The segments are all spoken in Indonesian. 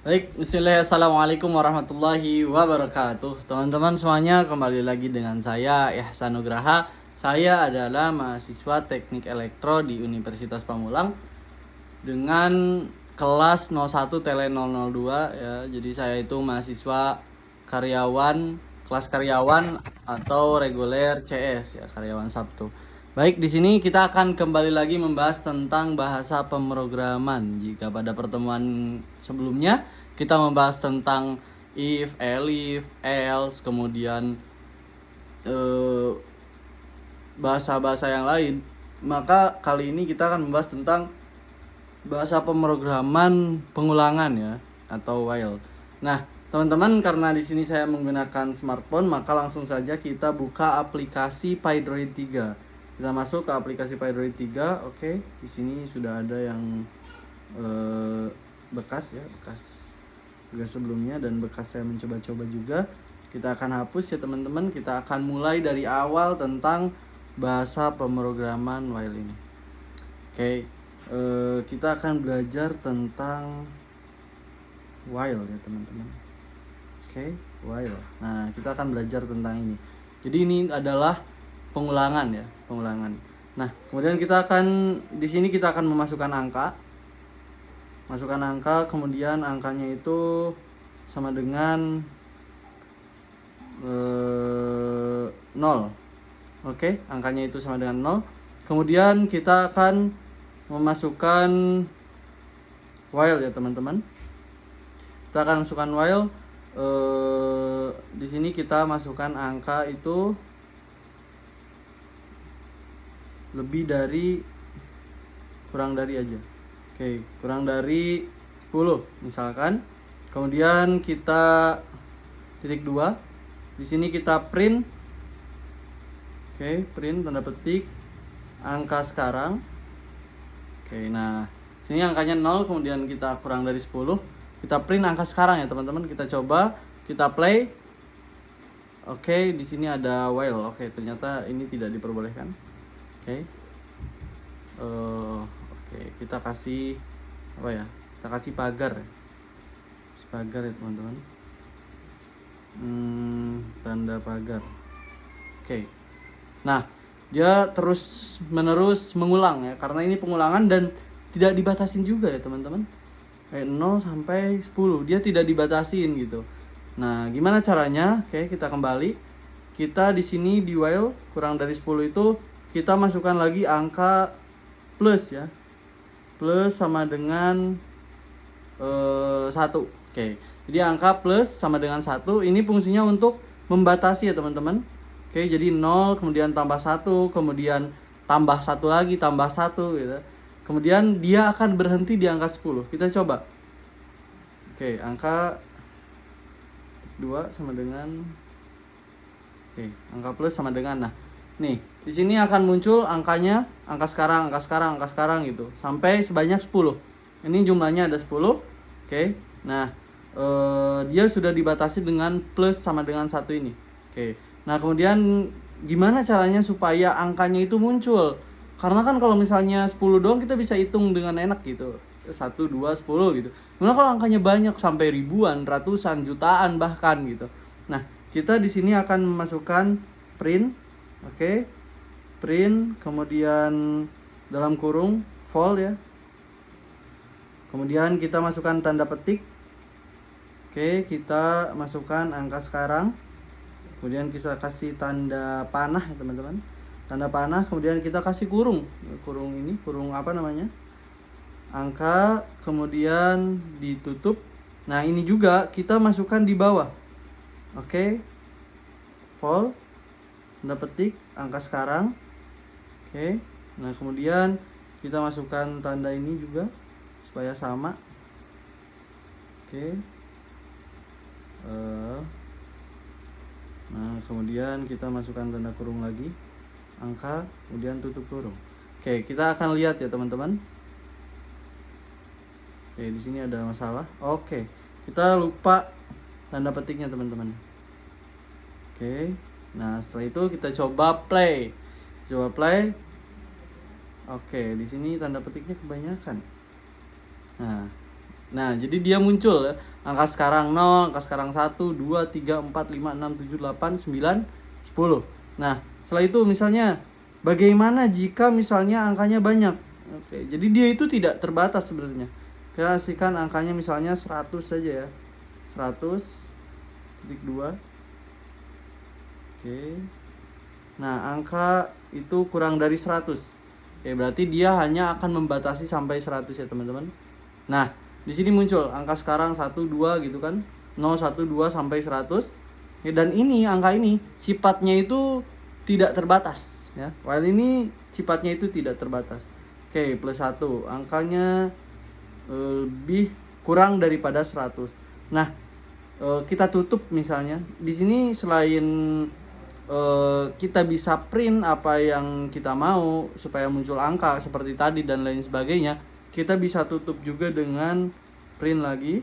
Baik, bismillah, assalamualaikum warahmatullahi wabarakatuh. Teman-teman semuanya, kembali lagi dengan saya Ihsan Nugraha. Saya adalah mahasiswa Teknik Elektro di Universitas Pamulang dengan kelas 01 Tele 002 ya. Jadi saya itu mahasiswa karyawan, kelas karyawan atau reguler CS ya, karyawan Sabtu. Baik, di sini kita akan kembali lagi membahas tentang bahasa pemrograman. Jika pada pertemuan sebelumnya kita membahas tentang if, elif, else, kemudian bahasa-bahasa yang lain, maka kali ini kita akan membahas tentang bahasa pemrograman pengulangan ya, atau while. Nah, teman-teman, karena di sini saya menggunakan smartphone, maka langsung saja kita buka aplikasi PyDroid 3. Kita masuk ke aplikasi PyDroid 3. Oke, di sini sudah ada yang bekas ya, bekas tugas sebelumnya dan bekas saya mencoba-coba juga. Kita akan hapus ya teman-teman. Kita akan mulai dari awal tentang bahasa pemrograman while ini. Oke, kita akan belajar tentang while ya teman-teman. Oke, while. Nah, kita akan belajar tentang ini. Jadi ini adalah pengulangan ya, pengulangan. Nah, kemudian kita akan di sini kita akan memasukkan angka. Masukkan angka, kemudian angkanya itu sama dengan 0. Oke, angkanya itu sama dengan 0. Kemudian kita akan memasukkan while ya teman-teman. Kita akan masukkan while. Di sini kita masukkan angka itu lebih dari, kurang dari aja. Oke, kurang dari 10 misalkan. Kemudian kita titik 2. Di sini kita print. Oke, print tanda petik angka sekarang. Oke, nah sini angkanya 0, kemudian kita kurang dari 10. Kita print angka sekarang ya teman-teman. Kita coba, kita play. Oke, di sini ada while. Oke, ternyata ini tidak diperbolehkan. Oke. Oke, kita kasih apa ya? Kita kasih pagar. Pagar ya teman-teman. Tanda pagar. Oke. Nah, dia terus menerus mengulang ya, karena ini pengulangan dan tidak dibatasin juga ya teman-teman. Kayak 0 sampai 10, dia tidak dibatasin gitu. Nah, gimana caranya? Oke, kita kembali. Kita di sini di while kurang dari 10 itu kita masukkan lagi angka plus ya. Plus sama dengan 1. Oke. Jadi angka plus sama dengan 1 ini fungsinya untuk membatasi ya teman-teman. Oke, jadi 0 kemudian tambah 1, kemudian tambah 1 lagi, tambah 1 gitu. Kemudian dia akan berhenti di angka 10. Kita coba. Oke, angka 2 sama dengan, oke, angka plus sama dengan, nah nih di sini akan muncul angkanya, angka sekarang, angka sekarang, angka sekarang gitu sampai sebanyak 10. Ini jumlahnya ada 10. Oke, nah dia sudah dibatasi dengan plus sama dengan 1 ini. Oke, nah kemudian gimana caranya supaya angkanya itu muncul? Karena kan kalau misalnya 10 doang kita bisa hitung dengan enak gitu, 1, 2, 10 gitu. Gimana kalau angkanya banyak sampai ribuan, ratusan, jutaan bahkan gitu. Nah, kita di sini akan memasukkan print. Oke. Print, kemudian dalam kurung vol ya. Kemudian kita masukkan tanda petik. Oke, kita masukkan angka sekarang. Kemudian kita kasih tanda panah ya teman-teman. Tanda panah, kemudian kita kasih kurung. Kurung ini, kurung apa namanya? Angka, kemudian ditutup. Nah, ini juga kita masukkan di bawah. Oke. Vol, tanda petik angka sekarang. Oke. Nah, kemudian kita masukkan tanda ini juga supaya sama. Oke. Nah, kemudian kita masukkan tanda kurung lagi, angka, kemudian tutup kurung. Oke, kita akan lihat ya teman-teman. Oke, di sini ada masalah. Oke, kita lupa tanda petiknya teman-teman. Oke, nah setelah itu kita coba play. Coba play. Oke, di sini tanda petiknya kebanyakan. Nah, Nah, jadi dia muncul ya. Angka sekarang 0, angka sekarang 1, 2, 3, 4, 5, 6, 7, 8, 9, 10. Nah, setelah itu misalnya bagaimana jika misalnya angkanya banyak? Oke, jadi dia itu tidak terbatas sebenarnya. Kita kasihkan angkanya misalnya 100 saja ya. 100,2. Oke. Nah, angka itu kurang dari 100. Oke, berarti dia hanya akan membatasi sampai 100 ya, teman-teman. Nah, di sini muncul angka sekarang 1 2 gitu kan. 0 1 2 sampai 100. Ya, dan ini angka ini sifatnya itu tidak terbatas ya. While ini sifatnya itu tidak terbatas. Oke, plus 1. Angkanya lebih kurang daripada 100. Nah, kita tutup misalnya. Di sini selain kita bisa print apa yang kita mau supaya muncul angka seperti tadi dan lain sebagainya, kita bisa tutup juga dengan print lagi.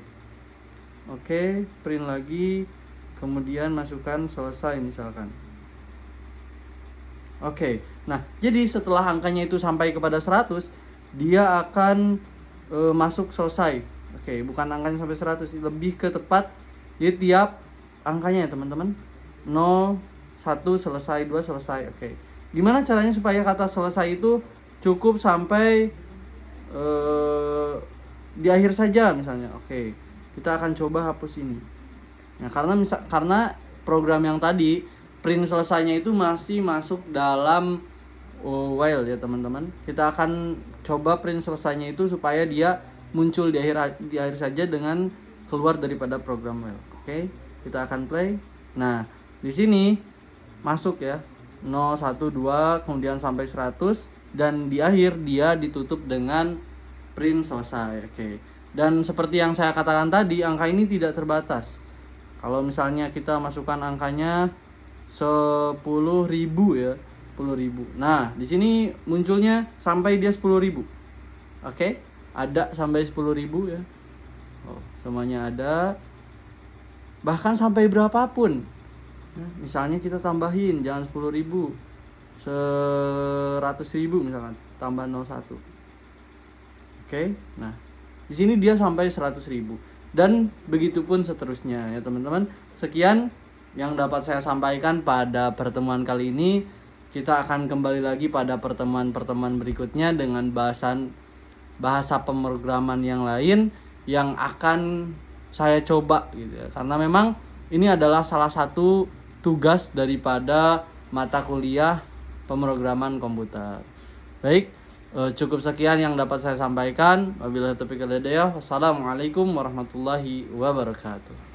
Oke, print lagi, kemudian masukkan selesai misalkan. Oke, nah jadi setelah angkanya itu sampai kepada 100, dia akan masuk selesai. Oke, bukan angkanya sampai 100, lebih ke tepat. Jadi tiap angkanya ya teman-teman, 0, 1 selesai, 2 selesai. Oke. Gimana caranya supaya kata selesai itu cukup sampai di akhir saja misalnya. Oke. Kita akan coba hapus ini. Nah, karena program yang tadi print selesainya itu masih masuk dalam while ya teman-teman. Kita akan coba print selesainya itu supaya dia muncul di akhir saja dengan keluar daripada program while. Oke. Kita akan play. Nah, di sini masuk ya 0 1 2 kemudian sampai 100 dan di akhir dia ditutup dengan print selesai. Oke. Dan seperti yang saya katakan tadi, angka ini tidak terbatas. Kalau misalnya kita masukkan angkanya 10.000 ya, 10.000. Nah, di sini munculnya sampai dia 10.000. Oke? Ada sampai 10.000 ya. Oh, semuanya ada. Bahkan sampai berapapun. Nah, misalnya kita tambahin jangan 10.000. 100.000 misalkan, tambah 01. Oke? Nah, di sini dia sampai 100.000 dan begitupun seterusnya ya teman-teman. Sekian yang dapat saya sampaikan pada pertemuan kali ini. Kita akan kembali lagi pada pertemuan-pertemuan berikutnya dengan bahasa pemrograman yang lain yang akan saya coba gitu ya. Karena memang ini adalah salah satu tugas daripada mata kuliah pemrograman komputer. Baik, cukup sekian yang dapat saya sampaikan. Wabillahi taufiq wal hidayah. Wassalamualaikum warahmatullahi wabarakatuh.